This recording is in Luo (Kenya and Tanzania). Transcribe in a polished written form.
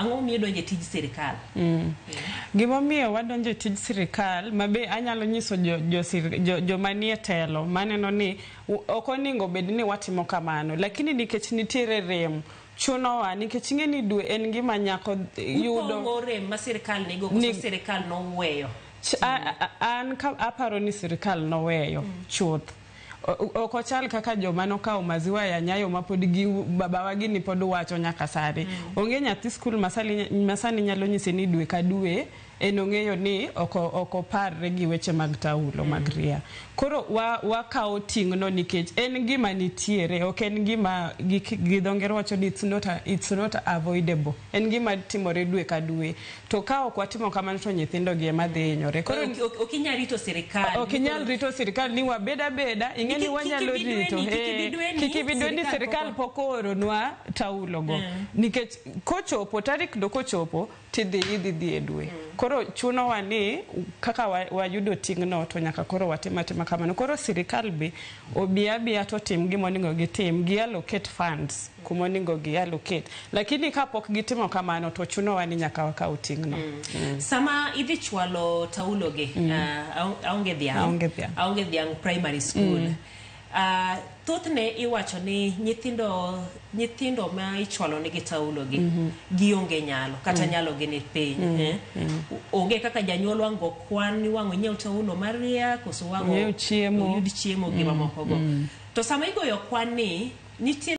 ang'o miyo donje tij sirikal? Gima miyo wadonje tij sirikal mabe anyalo nyiso jo manie telo maneno ni ok oningo bed ni watimo kamano, lakini nikech nitiere rem chunowa nikech ing'eni dwe en gima nyako yudo upongo rem ma sirikal nigo koso sirikal noweyo. An aparo ni sirikal noweyo chuth. Ok ochal kaka joma nokawo maziwa ya Nyayo mapod gi babawa gini pod wacho nyaka sani. Onge nyathi skul masani nyalo nyise ni dwe ka dwe en ong'eyo ni oko parre gi weche mag taulo mag ria. Koro wakawo ting'no nikech en gima nitiere, ok en gima gi dho ngere wacho ni it's not avoidable. En gima timore dwe ka dwe. To ka ok watimo kamano to nyithindo gi ema dhi hinyore. Koro ok inyal rito sirikal. Ok inyal rito sirikal ni wabeda ing'eni wanyalo rito. Kiki bidwe ni sirikal pokoro nwa taulo go. Nikech kochopo tarik do kochopo tidhi e dwe. Koro chuno wani kaka wayudo ting'no to nyaka koro watima kamano. Koro sirikal be obiya to tim gima oningo gitim, gi allocate funds kuma oningo gi allocate. Lakini kapok gitimo kamano to chuno wani nyaka wakaw ting'no. Sama idhi chwalo taulo gi aonge dhiang primary school. Thothne iwacho ni nyithindo ma ichwalo nigi taulo gi gionge nyalo kata nyalo gi ni piny. Onge kaka janyuol wango kwan ni wango nyiew taulo maria koso wango chiemo yud chiemo gi mamoko go. To sama igoyo kwan ni nitie